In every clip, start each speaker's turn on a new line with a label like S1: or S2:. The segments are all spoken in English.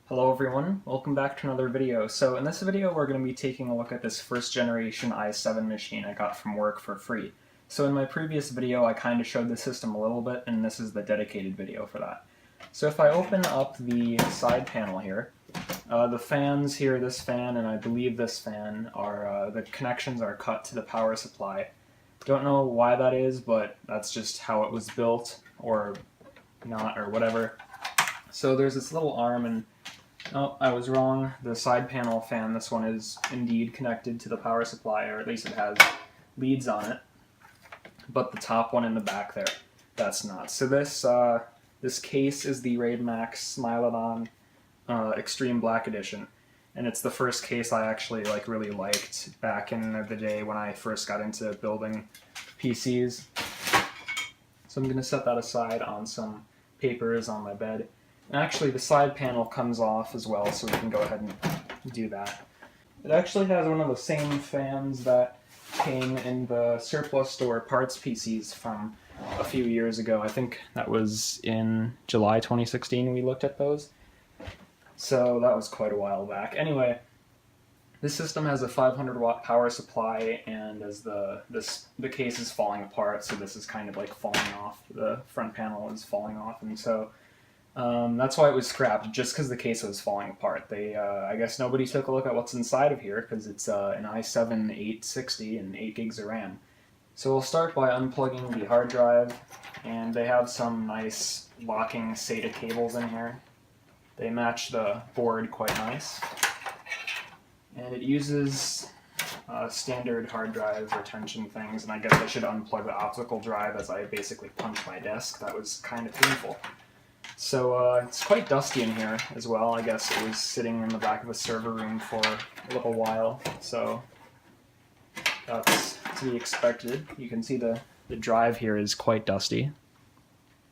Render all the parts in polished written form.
S1: Hello everyone, welcome back to another video. So in this video we're going to be taking a look at this first generation i7 machine I got from work for free. So in my previous video I kind of showed the system a little bit, and this is the dedicated video for that. So if I open up the side panel here, the fans here, this fan and I believe this fan, are the connections are cut to the power supply. Don't know why that is, but that's just how it was built, or not, or whatever. So there's this little arm, and oh, I was wrong. The side panel fan, this one is indeed connected to the power supply, or at least it has leads on it. But the top one in the back there, that's not. So this case is the Raidmax Smilodon Extreme Black Edition, and it's the first case I actually really liked back in the day when I first got into building PCs. So I'm going to set that aside on some papers on my bed. And actually the side panel comes off as well, so we can go ahead and do that. It actually has one of the same fans that came in the surplus store parts PCs from a few years ago. I think that was in July 2016 we looked at those. So that was quite a while back. Anyway, this system has a 500 watt power supply, and as the case is falling apart, so this is kind of like falling off. The front panel is falling off, and so that's why it was scrapped, just because the case was falling apart. I guess nobody took a look at what's inside of here, because it's an i7 860 and 8 gigs of RAM. So we'll start by unplugging the hard drive, and they have some nice locking SATA cables in here. They match the board quite nice. And it uses standard hard drive retention things, and I guess I should unplug the optical drive as I basically punched my desk. That was kind of painful. So it's quite dusty in here as well. I guess it was sitting in the back of a server room for a little while, so that's to be expected. You can see the drive here is quite dusty.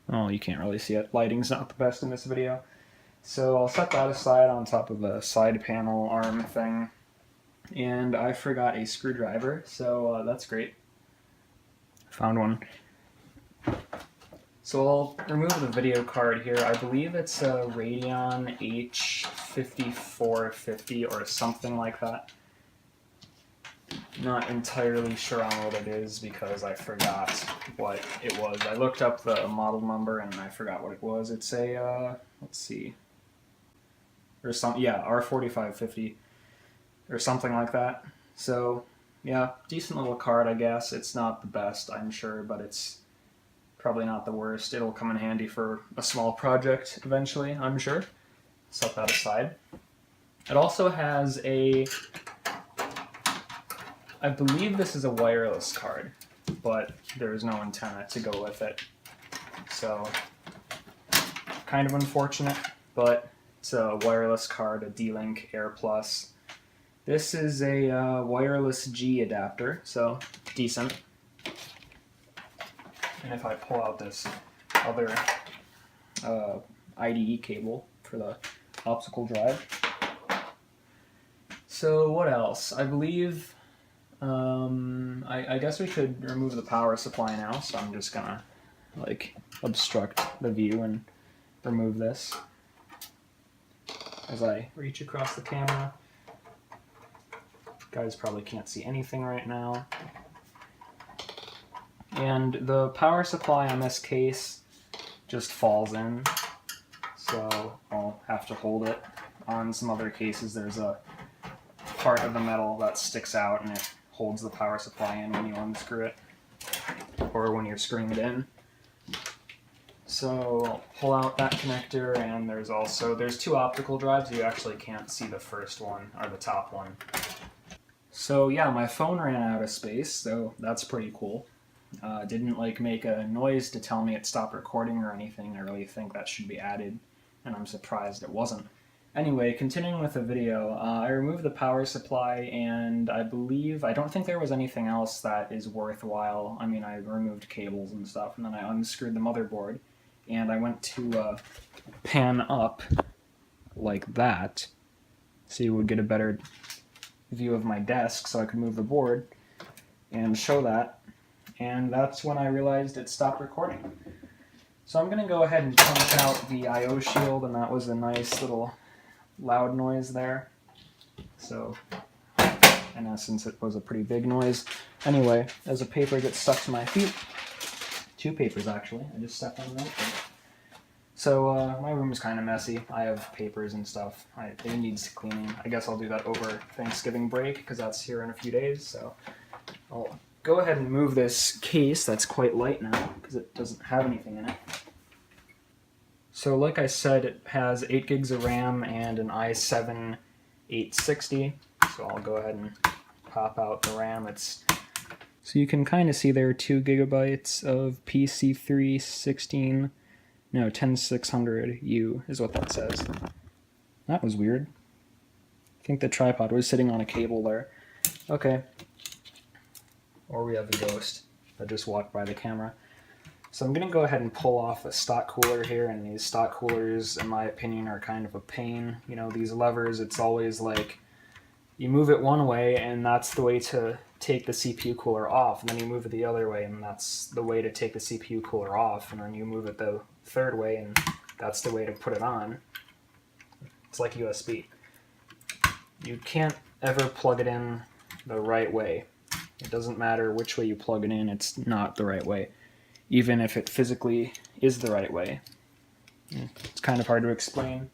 S1: Oh, you can't really see it. Lighting's not the best in this video. So I'll set that aside on top of a side panel arm thing. And I forgot a screwdriver, so that's great. Found one. So I'll remove the video card here. I believe it's a Radeon H5450 or something like that. Not entirely sure on what it is because I forgot what it was. I looked up the model number and I forgot what it was. It's a, let's see, or some, yeah, R4550 or something like that. So yeah, decent little card, I guess. It's not the best, I'm sure, but it's probably not the worst. It'll come in handy for a small project eventually, I'm sure. Set that aside. It also has a, I believe this is a wireless card, but there is no antenna to go with it. So, kind of unfortunate, but it's a wireless card, a D-Link Air Plus. This is a wireless G adapter, so decent. And if I pull out this other IDE cable for the optical drive. So what else? I believe, I guess we could remove the power supply now, so I'm just gonna obstruct the view and remove this as I reach across the camera. You guys probably can't see anything right now. And the power supply on this case just falls in, so I'll have to hold it. On some other cases there's a part of the metal that sticks out and it holds the power supply in when you unscrew it, or when you're screwing it in. So I'll pull out that connector, and there's two optical drives. You actually can't see the first one, or the top one. So yeah, my phone ran out of space, so that's pretty cool. Didn't make a noise to tell me it stopped recording or anything. I really think that should be added, and I'm surprised it wasn't. Anyway, continuing with the video, I removed the power supply, and I don't think there was anything else that is worthwhile. I mean, I removed cables and stuff, and then I unscrewed the motherboard, and I went to pan up like that, so you would get a better view of my desk, so I could move the board and show that. And that's when I realized it stopped recording. So I'm going to go ahead and punch out the I/O shield, and that was a nice little loud noise there. So in essence, it was a pretty big noise. Anyway, as a paper gets stuck to my feet, 2 papers actually, I just stepped on them. So my room is kind of messy. I have papers and stuff. It needs cleaning. I guess I'll do that over Thanksgiving break because that's here in a few days. So I'll go ahead and move this case that's quite light now because it doesn't have anything in it. So like I said, it has 8 gigs of RAM and an i7 860. So I'll go ahead and pop out the RAM. So you can kind of see there 2 gigabytes of PC3 10600U is what that says. That was weird. I think the tripod was sitting on a cable there. Okay. Or we have a ghost that just walked by the camera. So I'm going to go ahead and pull off a stock cooler here, and these stock coolers, in my opinion, are kind of a pain. You know, these levers, it's always like you move it one way, and that's the way to take the CPU cooler off, and then you move it the other way, and that's the way to take the CPU cooler off, and then you move it the third way, and that's the way to put it on. It's like USB. You can't ever plug it in the right way. It doesn't matter which way you plug it in, it's not the right way, even if it physically is the right way. It's kind of hard to explain.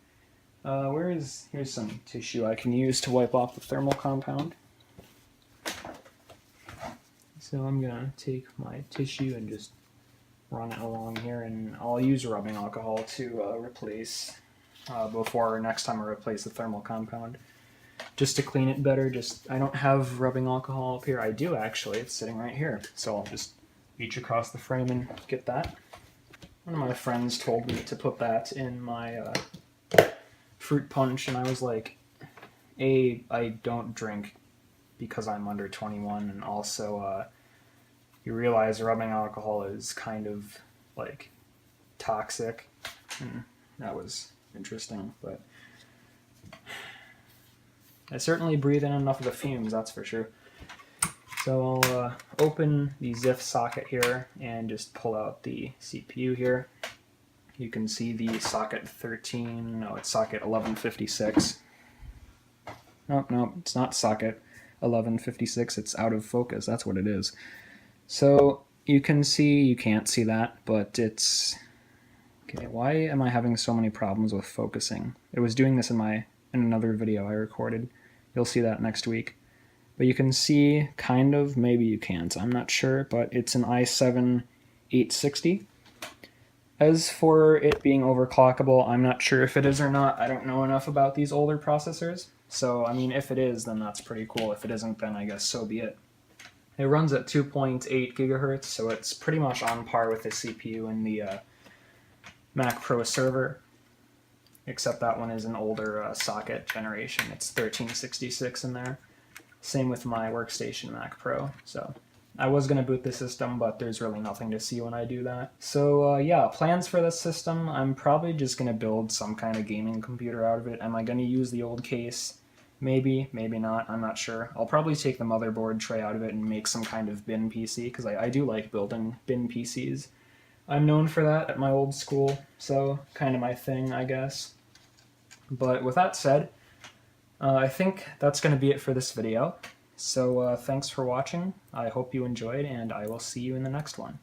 S1: Here's some tissue I can use to wipe off the thermal compound. So I'm going to take my tissue and just run it along here, and I'll use rubbing alcohol to replace, before next time I replace the thermal compound. Just to clean it better, I don't have rubbing alcohol up here. I do actually, it's sitting right here. So I'll just reach across the frame and get that. One of my friends told me to put that in my fruit punch, and I was like, I don't drink because I'm under 21, and also you realize rubbing alcohol is kind of like toxic. That was interesting, but I certainly breathe in enough of the fumes, that's for sure. So I'll open the ZIF socket here and just pull out the CPU here. You can see the socket 13, no, it's socket 1156. No, it's not socket 1156, it's out of focus, that's what it is. So you can't see that, but it's... Okay, why am I having so many problems with focusing? It was doing this in another video I recorded. You'll see that next week. But you can see, kind of, maybe you can't, I'm not sure, but it's an i7 860. As for it being overclockable, I'm not sure if it is or not. I don't know enough about these older processors. So, I mean, if it is, then that's pretty cool. If it isn't, then I guess so be it. It runs at 2.8 gigahertz, so it's pretty much on par with the CPU in the Mac Pro server, except that one is an older socket generation. It's 1366 in there. Same with my workstation Mac Pro. So I was going to boot the system, but there's really nothing to see when I do that. So yeah, plans for this system, I'm probably just going to build some kind of gaming computer out of it. Am I going to use the old case? Maybe, maybe not, I'm not sure. I'll probably take the motherboard tray out of it and make some kind of bin PC, because I do like building bin PCs. I'm known for that at my old school, so kind of my thing, I guess. But with that said, I think that's going to be it for this video. So thanks for watching, I hope you enjoyed, and I will see you in the next one.